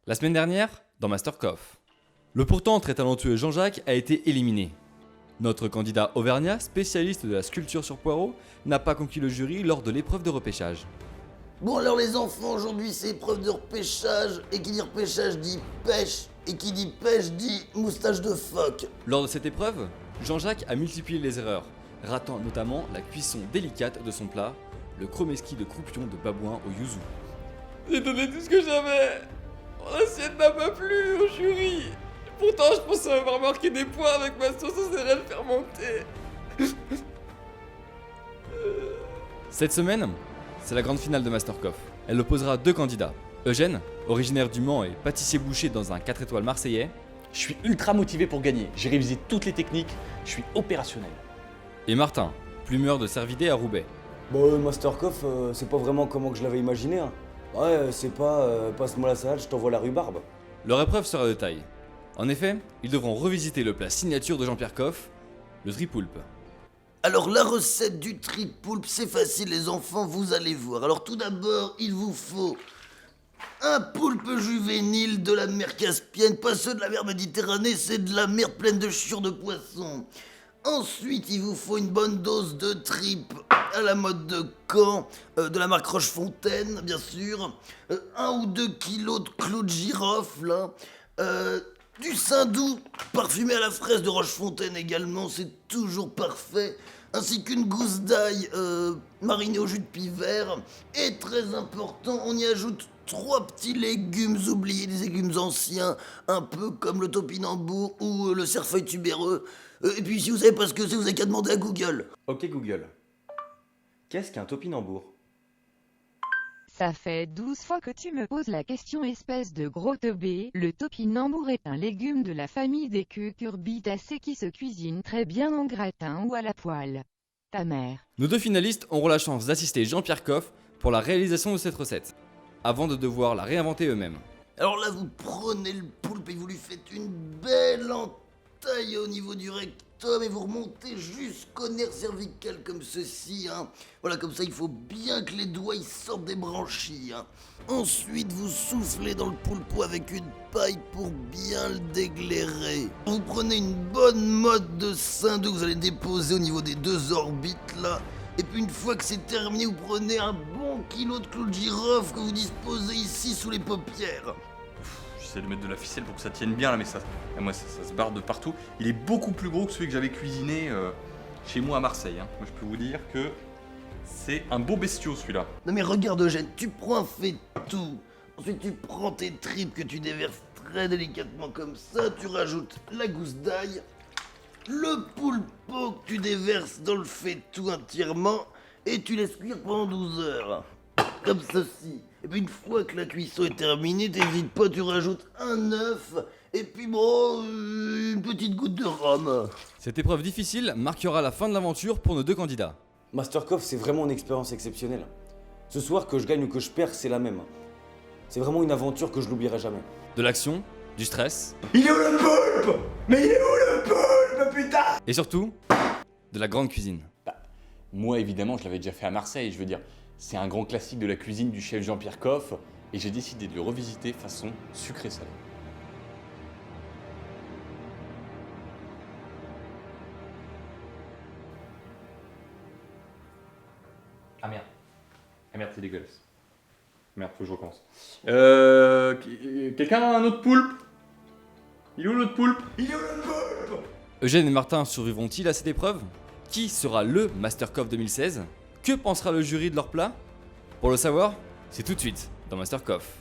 La semaine dernière, dans Masterkoff, le pourtant très talentueux Jean-Jacques a été éliminé. Notre candidat auvergnat, spécialiste de la sculpture sur poireaux, n'a pas conquis le jury lors de l'épreuve de repêchage. Bon alors les enfants, aujourd'hui c'est épreuve de repêchage, et qui dit repêchage dit pêche, et qui dit pêche dit moustache de phoque. Lors de cette épreuve, Jean-Jacques a multiplié les erreurs, ratant notamment la cuisson délicate de son plat, le chromeski de croupion de babouin au yuzu. J'ai donné tout ce que j'avais. L'assiette n'a pas plu au jury. Pourtant, je pensais avoir marqué des points avec ma sauce aux céréales fermentée. Cette semaine, c'est la grande finale de Masterkoff. Elle opposera deux candidats. Eugène, originaire du Mans et pâtissier boucher dans un 4 étoiles marseillais. Je suis ultra motivé pour gagner. J'ai révisé toutes les techniques. Je suis opérationnel. Et Martin, plumeur de cervidés à Roubaix. Masterkoff, c'est pas vraiment comment que je l'avais imaginé. Hein. Ouais, c'est pas passe-moi la salade, je t'envoie la rhubarbe. Leur épreuve sera de taille. En effet, ils devront revisiter le plat signature de Jean-Pierre Coff, le tripoulpe. Alors la recette du tripoulpe, c'est facile les enfants, vous allez voir. Alors tout d'abord, il vous faut un poulpe juvénile de la mer Caspienne, pas ceux de la mer Méditerranée, c'est de la mer pleine de chiures de poissons. Ensuite, il vous faut une bonne dose de tripes à la mode de Caen, de la marque Rochefontaine, bien sûr. 1 ou 2 kilos de clous de girofle, du saindoux parfumé à la fraise de Rochefontaine également, c'est toujours parfait. Ainsi qu'une gousse d'ail marinée au jus de pie vert. Et très important, on y ajoute 3 petits légumes oubliés, des légumes anciens, un peu comme le topinambour ou le cerfeuil tubéreux. Et puis si vous savez pas ce que c'est, vous avez qu'à demander à Google. Ok Google. Qu'est-ce qu'un topinambour? Ça fait 12 fois que tu me poses la question, espèce de gros teubé. Le topinambour est un légume de la famille des cucurbitacées qui se cuisine très bien en gratin ou à la poêle. Ta mère. Nos deux finalistes auront la chance d'assister Jean-Pierre Coff pour la réalisation de cette recette, avant de devoir la réinventer eux-mêmes. Alors là, vous prenez le poulpe et vous lui faites une belle entaille au niveau du rectum et vous remontez jusqu'au nerf cervical comme ceci. Voilà, comme ça, il faut bien que les doigts ils sortent des branchies. Ensuite, vous soufflez dans le poulpeau avec une paille pour bien le déglairer. Vous prenez une bonne mode de saindoux que vous allez déposer au niveau des 2 orbites là. Et puis une fois que c'est terminé, vous prenez un bon kilo de clous de girofle que vous disposez ici sous les paupières. J'essaie de mettre de la ficelle pour que ça tienne bien là, mais ça se barre de partout. Il est beaucoup plus gros que celui que j'avais cuisiné chez moi à Marseille. Moi je peux vous dire que c'est un beau bestiau celui-là. Non mais regarde Eugène, tu prends un faitout, ensuite tu prends tes tripes que tu déverses très délicatement comme ça, tu rajoutes la gousse d'ail, le poulpeau que tu déverses dans le faitout entièrement et tu laisses cuire pendant 12 heures, comme ceci. Et puis une fois que la cuisson est terminée, t'hésites pas, tu rajoutes un œuf et puis une petite goutte de rhum. Cette épreuve difficile marquera la fin de l'aventure pour nos deux candidats. Masterkoff, c'est vraiment une expérience exceptionnelle. Ce soir, que je gagne ou que je perds, c'est la même. C'est vraiment une aventure que je l'oublierai jamais. De l'action, du stress, Il est où le poulpe? Mais il est où le poulpe, putain? et surtout, de la grande cuisine. Moi évidemment je l'avais déjà fait à Marseille, je veux dire, c'est un grand classique de la cuisine du chef Jean-Pierre Coff et j'ai décidé de le revisiter façon sucré-salé. Ah merde, c'est dégueulasse. Merde, faut que je recommence. Quelqu'un a un autre poulpe? Il est où l'autre poulpe? Il est où le poulpe? Eugène et Martin survivront-ils à cette épreuve? Qui sera le Masterkoff 2016? Que pensera le jury de leur plat? Pour le savoir, c'est tout de suite dans Masterkoff.